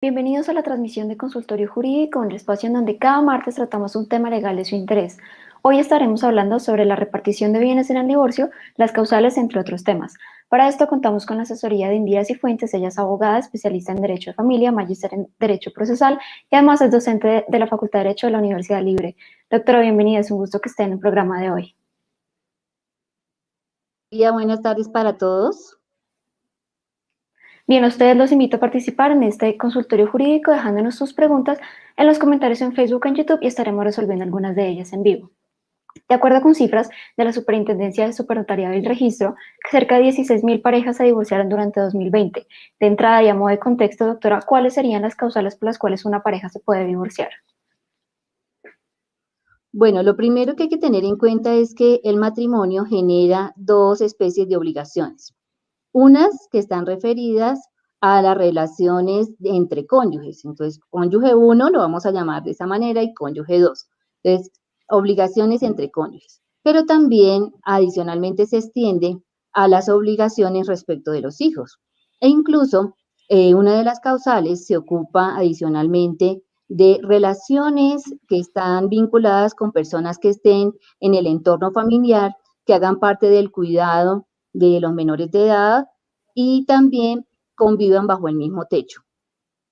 Bienvenidos a la transmisión de Consultorio Jurídico, un espacio en donde cada martes tratamos un tema legal de su interés. Hoy estaremos hablando sobre la repartición de bienes en el divorcio, las causales, entre otros temas. Para esto contamos con la asesoría de Indira Cifuentes. Ella es abogada, especialista en Derecho de Familia, magíster en Derecho Procesal y además es docente de la Facultad de Derecho de la Universidad Libre. Doctora, bienvenida, es un gusto que esté en el programa de hoy. Buenas tardes para todos. Bien, a ustedes los invito a participar en este consultorio jurídico dejándonos sus preguntas en los comentarios en Facebook o en YouTube y estaremos resolviendo algunas de ellas en vivo. De acuerdo con cifras de la Superintendencia de Supernotariado y Registro, cerca de 16.000 parejas se divorciaron durante 2020. De entrada y a modo de contexto, doctora, ¿cuáles serían las causales por las cuales una pareja se puede divorciar? Bueno, lo primero que hay que tener en cuenta es que el matrimonio genera dos especies de obligaciones. Unas que están referidas a las relaciones entre cónyuges. Entonces, cónyuge 1 lo vamos a llamar de esa manera y cónyuge 2. Entonces, obligaciones entre cónyuges. Pero también adicionalmente se extiende a las obligaciones respecto de los hijos. E incluso una de las causales se ocupa adicionalmente de relaciones que están vinculadas con personas que estén en el entorno familiar, que hagan parte del cuidado de los menores de edad y también convivan bajo el mismo techo.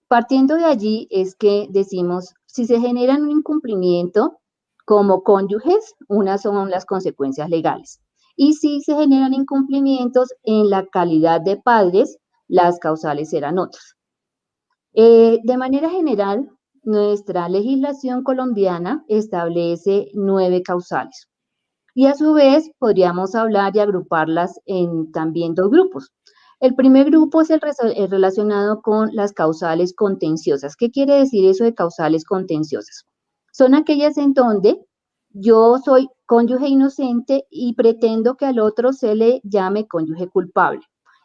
Partiendo de allí es que decimos, si se generan un incumplimiento como cónyuges, unas son las consecuencias legales. Y si se generan incumplimientos en la calidad de padres, las causales serán otras. De manera general, nuestra legislación colombiana establece 9 causales. Y a su vez podríamos hablar y agruparlas en también 2 grupos. El primer grupo es el relacionado con las causales contenciosas. ¿Qué quiere decir eso de causales contenciosas? Son aquellas en donde yo soy cónyuge inocente y pretendo que al otro se le llame cónyuge culpable.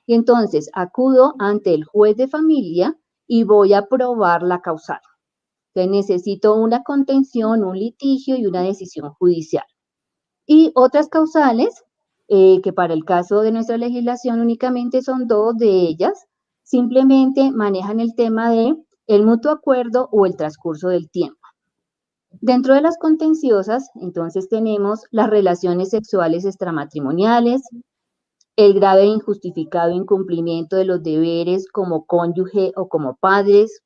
Y entonces acudo ante el juez de familia y voy a probar la causal. Entonces necesito una contención, un litigio y una decisión judicial. Y otras causales, que para el caso de nuestra legislación únicamente son 2 de ellas, simplemente manejan el tema de el mutuo acuerdo o el transcurso del tiempo. Dentro de las contenciosas, entonces tenemos las relaciones sexuales extramatrimoniales, el grave e injustificado incumplimiento de los deberes como cónyuge o como padres,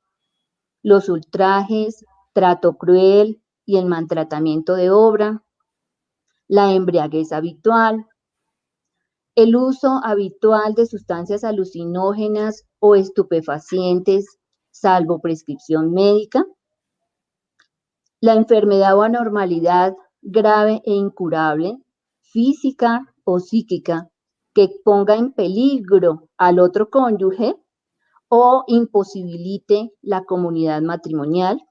los ultrajes, trato cruel y el maltratamiento de obra, la embriaguez habitual, el uso habitual de sustancias alucinógenas o estupefacientes, salvo prescripción médica, la enfermedad o anormalidad grave e incurable, física o psíquica, que ponga en peligro al otro cónyuge o imposibilite la comunidad matrimonial.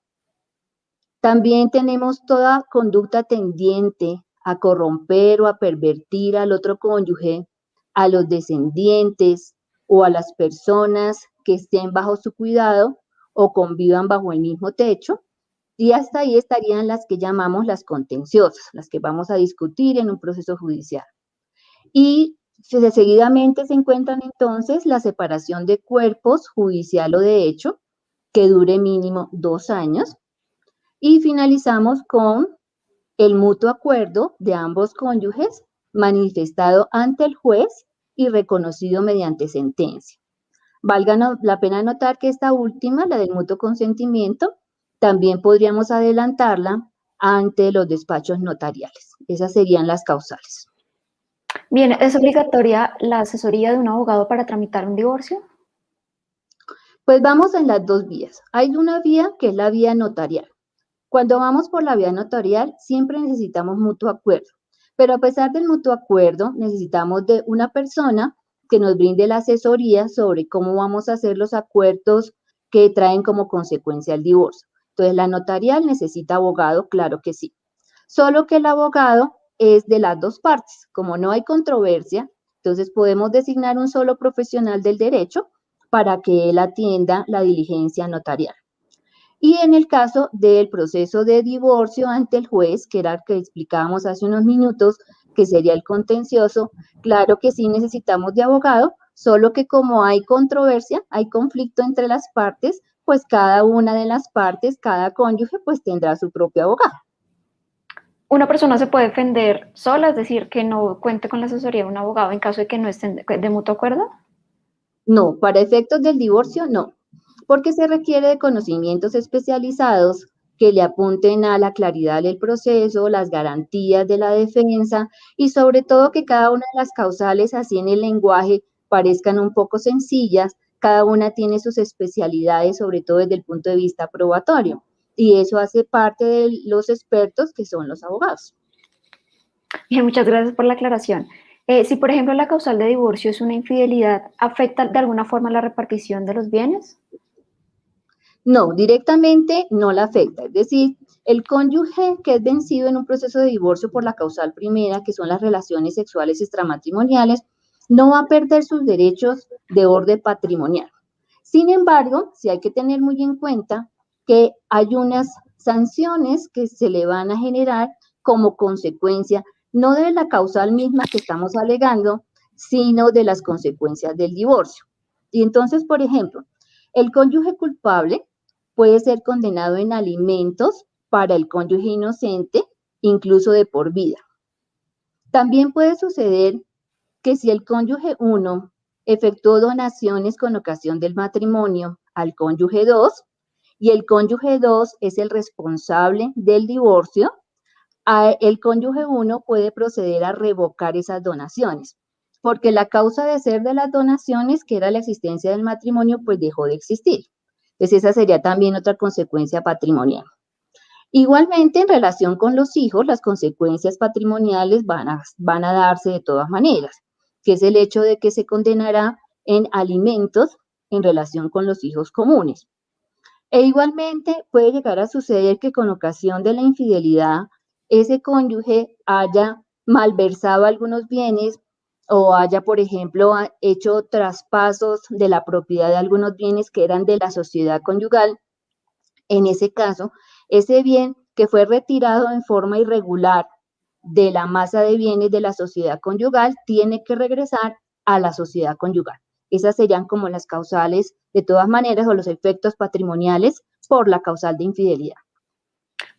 También tenemos toda conducta tendiente a corromper o a pervertir al otro cónyuge, a los descendientes o a las personas que estén bajo su cuidado o convivan bajo el mismo techo. Y hasta ahí estarían las que llamamos las contenciosas, las que vamos a discutir en un proceso judicial. Y seguidamente se encuentran entonces la separación de cuerpos judicial o de hecho, que dure mínimo 2 años. Y finalizamos con el mutuo acuerdo de ambos cónyuges manifestado ante el juez y reconocido mediante sentencia. Valga la pena notar que esta última, la del mutuo consentimiento, también podríamos adelantarla ante los despachos notariales. Esas serían las causales. Bien, ¿es obligatoria la asesoría de un abogado para tramitar un divorcio? Pues vamos en las 2 vías. Hay una vía que es la vía notarial. Cuando vamos por la vía notarial, siempre necesitamos mutuo acuerdo, pero a pesar del mutuo acuerdo, necesitamos de una persona que nos brinde la asesoría sobre cómo vamos a hacer los acuerdos que traen como consecuencia el divorcio. Entonces, la notarial necesita abogado, claro que sí. Solo que el abogado es de las 2 partes. Como no hay controversia, entonces podemos designar un solo profesional del derecho para que él atienda la diligencia notarial. Y en el caso del proceso de divorcio ante el juez, que era el que explicábamos hace unos minutos, que sería el contencioso, claro que sí necesitamos de abogado, solo que como hay controversia, hay conflicto entre las partes, pues cada una de las partes, cada cónyuge, pues tendrá su propio abogado. ¿Una persona se puede defender sola, es decir, que no cuente con la asesoría de un abogado en caso de que no estén de mutuo acuerdo? No, para efectos del divorcio, no, porque se requiere de conocimientos especializados que le apunten a la claridad del proceso, las garantías de la defensa y sobre todo que cada una de las causales, así en el lenguaje, parezcan un poco sencillas, cada una tiene sus especialidades, sobre todo desde el punto de vista probatorio, y eso hace parte de los expertos que son los abogados. Bien, muchas gracias por la aclaración. Si, por ejemplo, la causal de divorcio es una infidelidad, ¿afecta de alguna forma la repartición de los bienes? No, directamente no la afecta. Es decir, el cónyuge que es vencido en un proceso de divorcio por la causal primera, que son las relaciones sexuales extramatrimoniales, no va a perder sus derechos de orden patrimonial. Sin embargo, sí hay que tener muy en cuenta que hay unas sanciones que se le van a generar como consecuencia, no de la causal misma que estamos alegando, sino de las consecuencias del divorcio. Y entonces, por ejemplo, el cónyuge culpable puede ser condenado en alimentos para el cónyuge inocente, incluso de por vida. También puede suceder que si el cónyuge 1 efectuó donaciones con ocasión del matrimonio al cónyuge 2 y el cónyuge 2 es el responsable del divorcio, el cónyuge 1 puede proceder a revocar esas donaciones, porque la causa de ser de las donaciones, que era la existencia del matrimonio, pues dejó de existir. Entonces esa sería también otra consecuencia patrimonial. Igualmente, en relación con los hijos, las consecuencias patrimoniales van a darse de todas maneras, que es el hecho de que se condenará en alimentos en relación con los hijos comunes. E igualmente puede llegar a suceder que con ocasión de la infidelidad, ese cónyuge haya malversado algunos bienes o haya, por ejemplo, hecho traspasos de la propiedad de algunos bienes que eran de la sociedad conyugal. En ese caso, ese bien que fue retirado en forma irregular de la masa de bienes de la sociedad conyugal tiene que regresar a la sociedad conyugal. Esas serían como las causales, de todas maneras, o los efectos patrimoniales por la causal de infidelidad.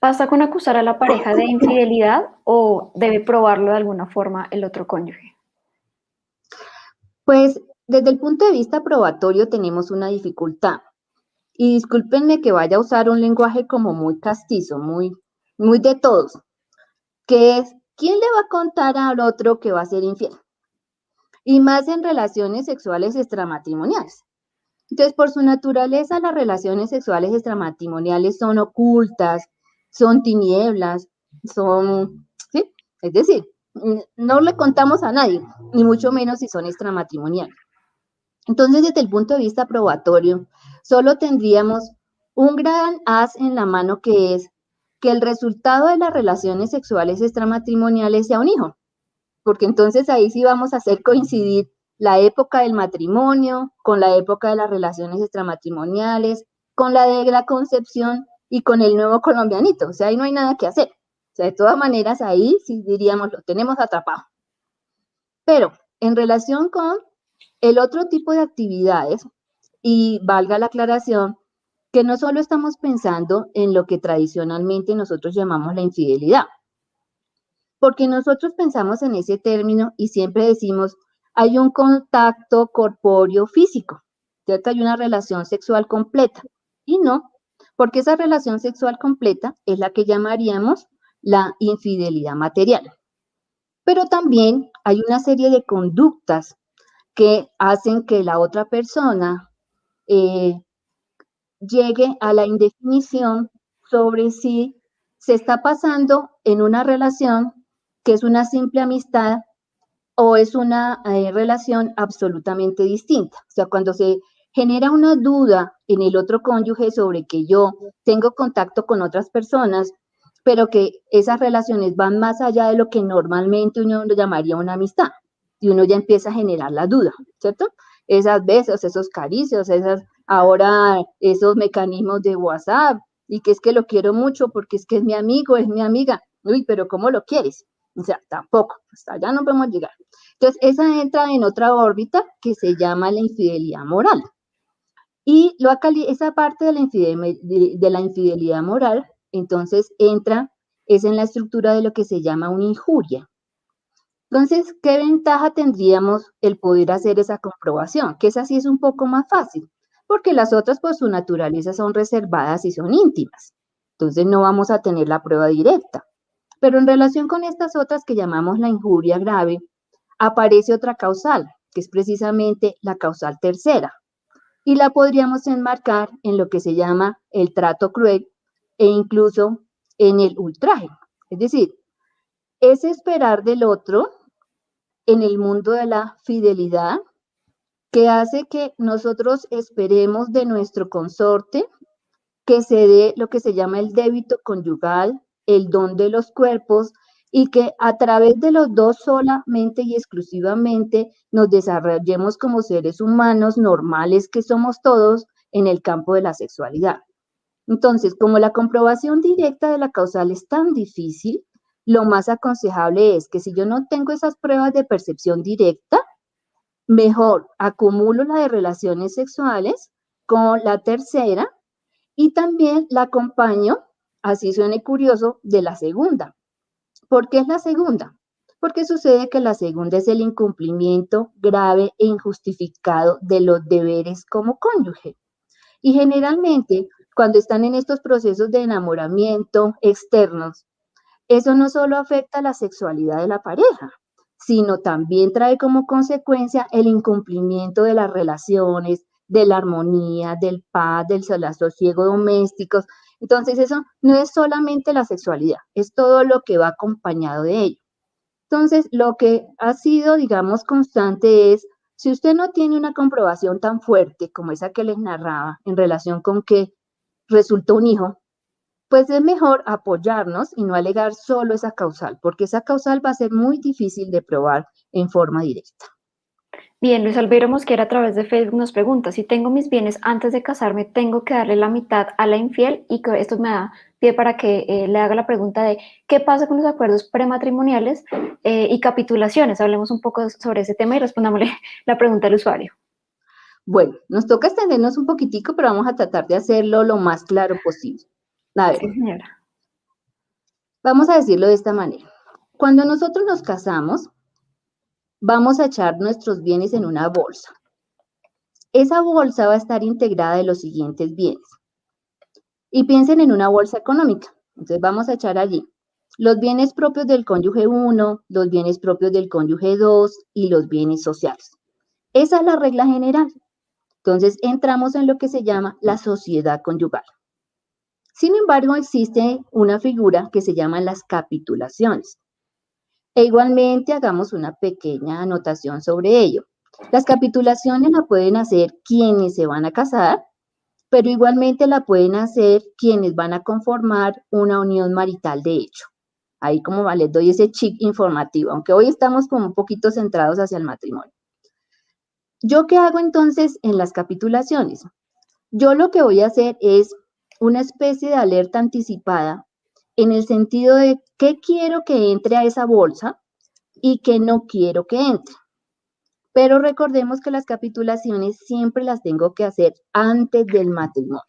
¿Basta con acusar a la pareja de infidelidad o debe probarlo de alguna forma el otro cónyuge? Pues desde el punto de vista probatorio tenemos una dificultad. Y discúlpenme que vaya a usar un lenguaje como muy castizo, muy de todos, que es, ¿quién le va a contar al otro que va a ser infiel? Y más en relaciones sexuales extramatrimoniales. Entonces, por su naturaleza, las relaciones sexuales extramatrimoniales son ocultas, son tinieblas, ¿sí? Es decir, no le contamos a nadie, ni mucho menos si son extramatrimoniales. Entonces, desde el punto de vista probatorio, solo tendríamos un gran as en la mano, que es que el resultado de las relaciones sexuales extramatrimoniales sea un hijo, porque entonces ahí sí vamos a hacer coincidir la época del matrimonio con la época de las relaciones extramatrimoniales, con la de la concepción y con el nuevo colombianito. O sea, ahí no hay nada que hacer. O sea, de todas maneras, ahí sí diríamos, lo tenemos atrapado. Pero en relación con el otro tipo de actividades, y valga la aclaración, que no solo estamos pensando en lo que tradicionalmente nosotros llamamos la infidelidad, porque nosotros pensamos en ese término y siempre decimos, hay un contacto corpóreo físico, ¿cierto? Hay una relación sexual completa. Y no, porque esa relación sexual completa es la que llamaríamos la infidelidad material. Pero también hay una serie de conductas que hacen que la otra persona llegue a la indefinición sobre si se está pasando en una relación que es una simple amistad o es una relación absolutamente distinta. O sea, cuando se genera una duda en el otro cónyuge sobre que yo tengo contacto con otras personas, pero que esas relaciones van más allá de lo que normalmente uno llamaría una amistad, y uno ya empieza a generar la duda, ¿cierto? Esas besos, esos caricios, ahora esos mecanismos de WhatsApp, y que es que lo quiero mucho porque es que es mi amigo, es mi amiga. Uy, pero ¿cómo lo quieres? O sea, tampoco, hasta allá no podemos llegar. Entonces, esa entra en otra órbita que se llama la infidelidad moral. Y esa parte de la infidelidad moral, entonces es en la estructura de lo que se llama una injuria. Entonces, ¿qué ventaja tendríamos el poder hacer esa comprobación? Que esa sí es un poco más fácil, porque las otras por su naturaleza son reservadas y son íntimas. Entonces no vamos a tener la prueba directa. Pero en relación con estas otras que llamamos la injuria grave, aparece otra causal, que es precisamente la causal tercera. Y la podríamos enmarcar en lo que se llama el trato cruel e incluso en el ultraje. Es decir, es esperar del otro en el mundo de la fidelidad que hace que nosotros esperemos de nuestro consorte que se dé lo que se llama el débito conyugal, el don de los cuerpos, y que a través de los dos solamente y exclusivamente nos desarrollemos como seres humanos normales que somos todos en el campo de la sexualidad. Entonces, como la comprobación directa de la causal es tan difícil, lo más aconsejable es que si yo no tengo esas pruebas de percepción directa, mejor acumulo la de relaciones sexuales con la tercera y también la acompaño, así suene curioso, de la segunda. ¿Por qué es la segunda? Porque sucede que la segunda es el incumplimiento grave e injustificado de los deberes como cónyuge. Y generalmente, cuando están en estos procesos de enamoramiento externos, eso no solo afecta la sexualidad de la pareja, sino también trae como consecuencia el incumplimiento de las relaciones, de la armonía, del paz, del sosiego domésticos. Entonces eso no es solamente la sexualidad, es todo lo que va acompañado de ello. Entonces lo que ha sido, digamos, constante es, si usted no tiene una comprobación tan fuerte como esa que les narraba en relación con que resultó un hijo, pues es mejor apoyarnos y no alegar solo esa causal, porque esa causal va a ser muy difícil de probar en forma directa. Bien, Luis Albeiro Mosquera a través de Facebook nos pregunta, si tengo mis bienes antes de casarme, ¿tengo que darle la mitad a la infiel? Y esto me da pie para que le haga la pregunta de qué pasa con los acuerdos prematrimoniales y capitulaciones. Hablemos un poco sobre ese tema y respondámosle la pregunta al usuario. Bueno, nos toca extendernos un poquitico, pero vamos a tratar de hacerlo lo más claro posible. A ver, Sí, señora. vamos a decirlo de esta manera. Cuando nosotros nos casamos, vamos a echar nuestros bienes en una bolsa. Esa bolsa va a estar integrada de los siguientes bienes. Y piensen en una bolsa económica. Entonces vamos a echar allí los bienes propios del cónyuge 1, los bienes propios del cónyuge 2 y los bienes sociales. Esa es la regla general. Entonces entramos en lo que se llama la sociedad conyugal. Sin embargo, existe una figura que se llama las capitulaciones. E igualmente hagamos una pequeña anotación sobre ello. Las capitulaciones la pueden hacer quienes se van a casar, pero igualmente la pueden hacer quienes van a conformar una unión marital de hecho. Ahí como les doy ese chip informativo, aunque hoy estamos como un poquito centrados hacia el matrimonio. ¿Yo qué hago entonces en las capitulaciones? Yo lo que voy a hacer es una especie de alerta anticipada en el sentido de qué quiero que entre a esa bolsa y qué no quiero que entre. Pero recordemos que las capitulaciones siempre las tengo que hacer antes del matrimonio.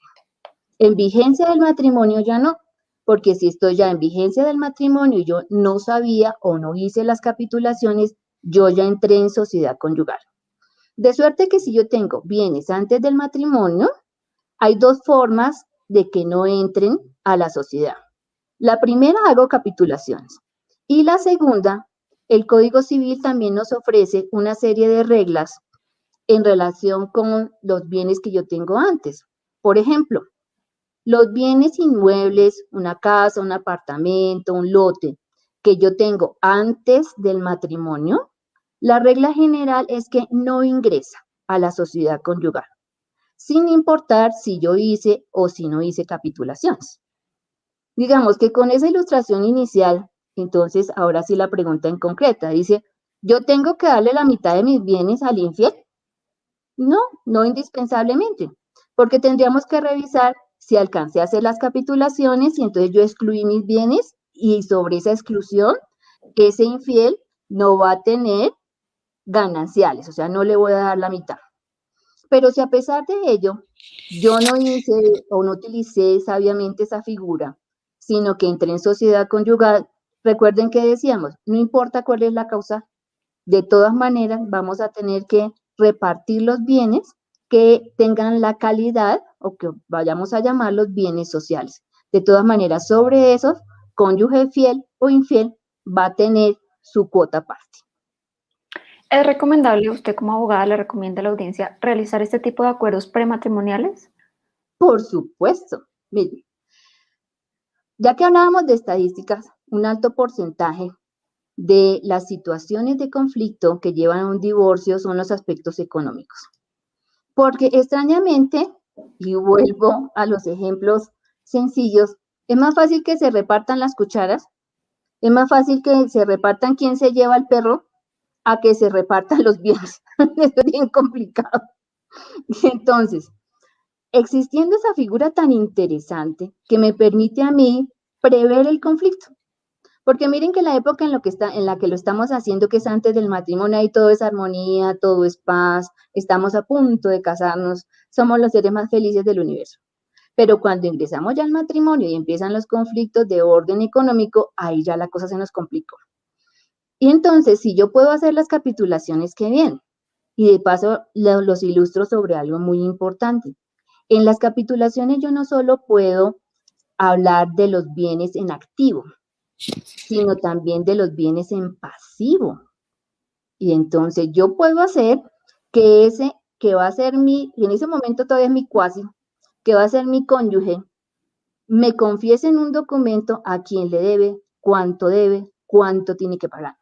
En vigencia del matrimonio ya no, porque si estoy ya en vigencia del matrimonio y yo no sabía o no hice las capitulaciones, yo ya entré en sociedad conyugal. De suerte que si yo tengo bienes antes del matrimonio, hay dos formas de que no entren a la sociedad. La primera, hago capitulaciones. Y la segunda, el Código Civil también nos ofrece una serie de reglas en relación con los bienes que yo tengo antes. Por ejemplo, los bienes inmuebles, una casa, un apartamento, un lote, que yo tengo antes del matrimonio, la regla general es que no ingresa a la sociedad conyugal, sin importar si yo hice o si no hice capitulaciones. Digamos que con esa ilustración inicial, entonces ahora sí la pregunta en concreta, dice, ¿yo tengo que darle la mitad de mis bienes al infiel? No, no indispensablemente, porque tendríamos que revisar si alcancé a hacer las capitulaciones y entonces yo excluí mis bienes y sobre esa exclusión, ese infiel no va a tener gananciales, o sea, no le voy a dar la mitad. Pero si a pesar de ello, yo no hice o no utilicé sabiamente esa figura, sino que entré en sociedad conyugal, recuerden que decíamos, no importa cuál es la causa, de todas maneras vamos a tener que repartir los bienes que tengan la calidad o que vayamos a llamar los bienes sociales. De todas maneras, sobre esos, cónyuge fiel o infiel va a tener su cuota aparte. ¿Es recomendable, usted como abogada le recomienda a la audiencia realizar este tipo de acuerdos prematrimoniales? Por supuesto. Mire, ya que hablábamos de estadísticas, un alto porcentaje de las situaciones de conflicto que llevan a un divorcio son los aspectos económicos. Porque extrañamente, y vuelvo a los ejemplos sencillos, es más fácil que se repartan las cucharas, es más fácil que se repartan quién se lleva el perro, a que se repartan los bienes. Es bien complicado. Entonces, existiendo esa figura tan interesante que me permite a mí prever el conflicto. Porque miren que la época en la que lo estamos haciendo, que es antes del matrimonio, ahí todo es armonía, todo es paz, estamos a punto de casarnos, somos los seres más felices del universo. Pero cuando ingresamos ya al matrimonio y empiezan los conflictos de orden económico, ahí ya la cosa se nos complicó. Y entonces, si yo puedo hacer las capitulaciones, qué bien. Y de paso, los ilustro sobre algo muy importante. En las capitulaciones yo no solo puedo hablar de los bienes en activo, sino también de los bienes en pasivo. Y entonces yo puedo hacer que ese que va a ser y en ese momento todavía es mi cuasi, que va a ser mi cónyuge, me confiese en un documento a quién le debe, cuánto tiene que pagar.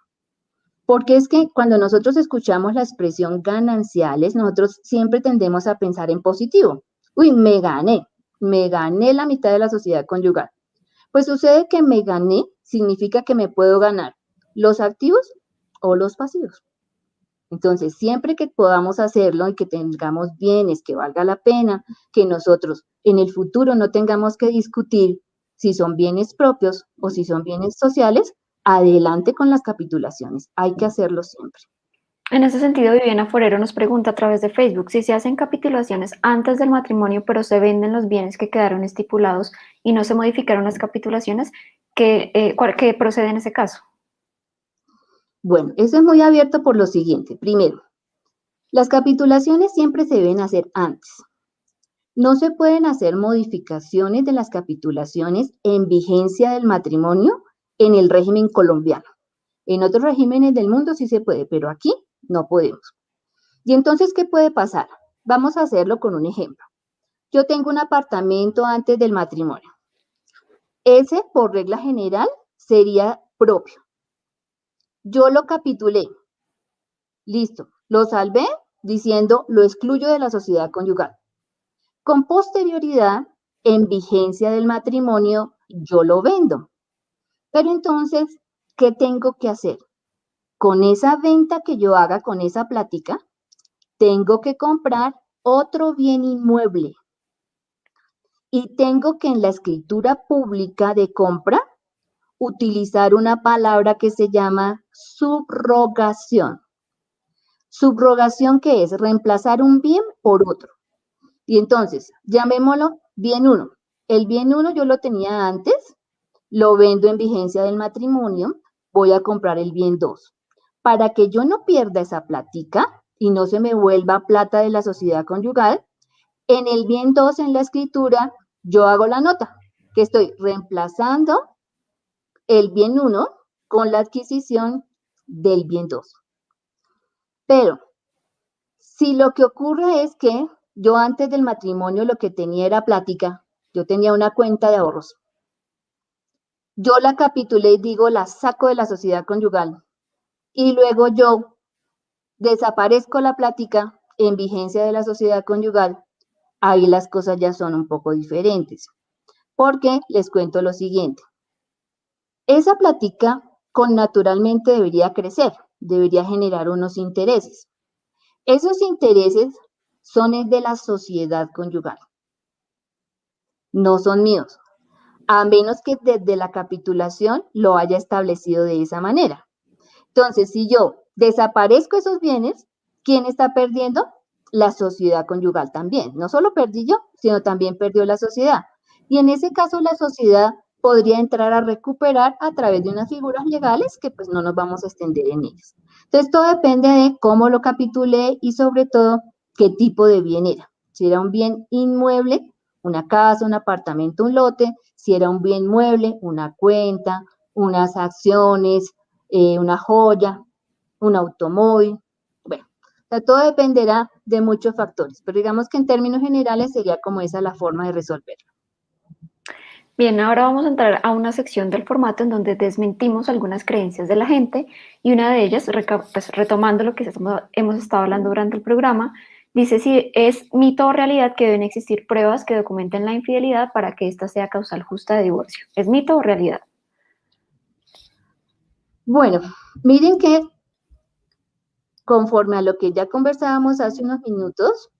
Porque es que cuando nosotros escuchamos la expresión gananciales, nosotros siempre tendemos a pensar en positivo. Uy, me gané la mitad de la sociedad conyugal. Pues sucede que me gané significa que me puedo ganar los activos o los pasivos. Entonces, siempre que podamos hacerlo y que tengamos bienes que valga la pena, que nosotros en el futuro no tengamos que discutir si son bienes propios o si son bienes sociales, adelante con las capitulaciones. Hay que hacerlo siempre. En ese sentido, Viviana Forero nos pregunta a través de Facebook si se hacen capitulaciones antes del matrimonio, pero se venden los bienes que quedaron estipulados y no se modificaron las capitulaciones, ¿qué procede en ese caso? Bueno, eso es muy abierto por lo siguiente. Primero, las capitulaciones siempre se deben hacer antes. No se pueden hacer modificaciones de las capitulaciones en vigencia del matrimonio en el régimen colombiano. En otros regímenes del mundo sí se puede, pero aquí no podemos. Y entonces, ¿qué puede pasar? Vamos a hacerlo con un ejemplo. Yo tengo un apartamento antes del matrimonio. Ese, por regla general, sería propio. Yo lo capitulé. Listo. Lo salvé diciendo lo excluyo de la sociedad conyugal. Con posterioridad, en vigencia del matrimonio, yo lo vendo. Pero entonces, ¿qué tengo que hacer? Con esa venta que yo haga, con esa plática, tengo que comprar otro bien inmueble. Y tengo que en la escritura pública de compra utilizar una palabra que se llama subrogación. Subrogación, ¿qué es? Reemplazar un bien por otro. Y entonces, llamémoslo bien 1. El bien 1 yo lo tenía antes, lo vendo en vigencia del matrimonio, voy a comprar el bien 2. Para que yo no pierda esa plática y no se me vuelva plata de la sociedad conyugal, en el bien 2, en la escritura, yo hago la nota, que estoy reemplazando el bien 1 con la adquisición del bien 2. Pero, si lo que ocurre es que yo antes del matrimonio lo que tenía era plática, yo tenía una cuenta de ahorros. Yo la capitulé y digo, la saco de la sociedad conyugal. Y luego yo desaparezco la plática en vigencia de la sociedad conyugal. Ahí las cosas ya son un poco diferentes. Porque les cuento lo siguiente. Esa plática naturalmente debería crecer, debería generar unos intereses. Esos intereses son de la sociedad conyugal, no son míos, a menos que desde la capitulación lo haya establecido de esa manera. Entonces, si yo desaparezco esos bienes, ¿quién está perdiendo? la sociedad conyugal también. No solo perdí yo, sino también perdió la sociedad. Y en ese caso la sociedad podría entrar a recuperar a través de unas figuras legales que pues no nos vamos a extender en ellas. Entonces todo depende de cómo lo capitulé y sobre todo qué tipo de bien era. Si era un bien inmueble, una casa, un apartamento, un lote; si era un bien mueble, una cuenta, unas acciones, una joya, un automóvil. Bueno, o sea, todo dependerá de muchos factores, pero digamos que en términos generales sería como esa la forma de resolverlo. Bien, ahora vamos a entrar a una sección del formato en donde desmentimos algunas creencias de la gente y una de ellas, pues, retomando lo que hemos estado hablando durante el programa, dice si es mito o realidad que deben existir pruebas que documenten la infidelidad para que ésta sea causal justa de divorcio. ¿Es mito o realidad? Bueno, miren que conforme a lo que ya conversábamos hace unos minutos,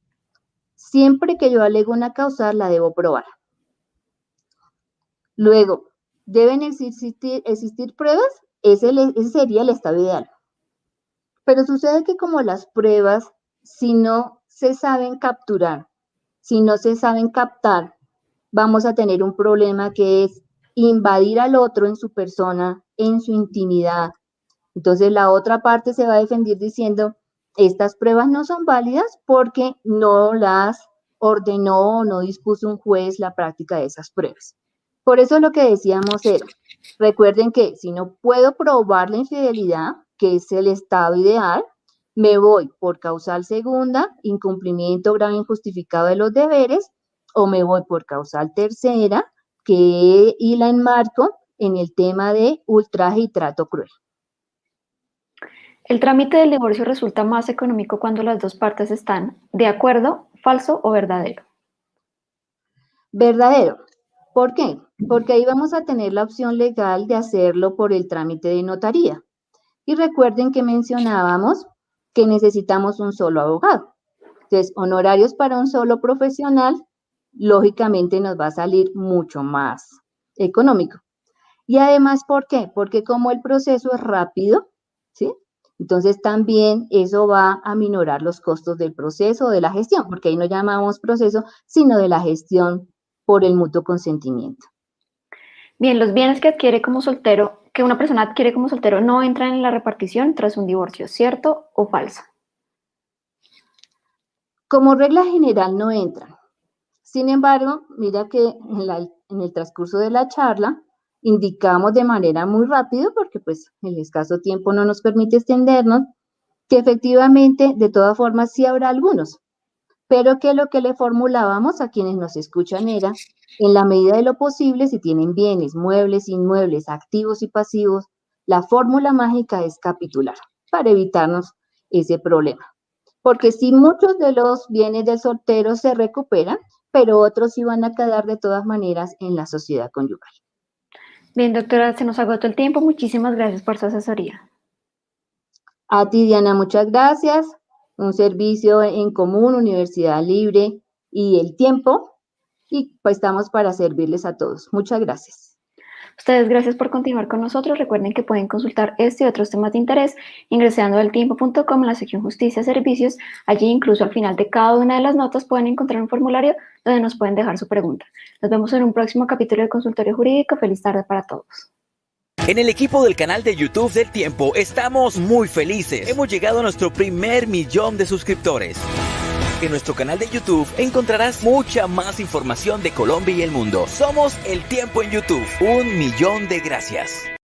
siempre que yo alego una causal la debo probar. Luego, ¿deben existir pruebas? Ese sería el estado ideal. Pero sucede que como las pruebas, si no se saben capturar, si no se saben captar, vamos a tener un problema que es invadir al otro en su persona, en su intimidad. Entonces la otra parte se va a defender diciendo, estas pruebas no son válidas porque no las ordenó o no dispuso un juez la práctica de esas pruebas. Por eso lo que decíamos era, recuerden que si no puedo probar la infidelidad, que es el estado ideal, me voy por causal segunda, incumplimiento grave e injustificado de los deberes, o me voy por causal tercera, y la enmarco en el tema de ultraje y trato cruel. ¿El trámite del divorcio resulta más económico cuando las dos partes están de acuerdo, falso o verdadero? Verdadero. ¿Por qué? Porque ahí vamos a tener la opción legal de hacerlo por el trámite de notaría. Y recuerden que mencionábamos que necesitamos un solo abogado. Entonces, honorarios para un solo profesional, lógicamente nos va a salir mucho más económico. Y además, ¿por qué? Porque como el proceso es rápido, ¿sí? Entonces también eso va a minorar los costos del proceso, de la gestión, porque ahí no llamamos proceso, sino de la gestión por el mutuo consentimiento. Bien, los bienes que adquiere como soltero, que una persona adquiere como soltero, no entran en la repartición tras un divorcio, ¿cierto o falso? Como regla general no entran. Sin embargo, mira que en el transcurso de la charla indicamos de manera muy rápido, porque pues el escaso tiempo no nos permite extendernos, que efectivamente de todas formas sí habrá algunos, pero que lo que le formulábamos a quienes nos escuchan era, en la medida de lo posible, si tienen bienes, muebles, inmuebles, activos y pasivos, la fórmula mágica es capitular para evitarnos ese problema. Porque sí, muchos de los bienes del soltero se recuperan, pero otros sí van a quedar de todas maneras en la sociedad conyugal. Bien, doctora, se nos agotó el tiempo. Muchísimas gracias por su asesoría. A ti, Diana, muchas gracias. Un servicio en común, Universidad Libre y El Tiempo. Y pues estamos para servirles a todos. Muchas gracias. Ustedes, gracias por continuar con nosotros. Recuerden que pueden consultar este y otros temas de interés ingresando al tiempo.com en la sección Justicia Servicios. Allí, incluso al final de cada una de las notas, pueden encontrar un formulario donde nos pueden dejar su pregunta. Nos vemos en un próximo capítulo de Consultorio Jurídico. Feliz tarde para todos. En el equipo del canal de YouTube del Tiempo estamos muy felices. Hemos llegado a nuestro primer 1.000.000 de suscriptores. En nuestro canal de YouTube encontrarás mucha más información de Colombia y el mundo. Somos El Tiempo en YouTube. 1.000.000 de gracias.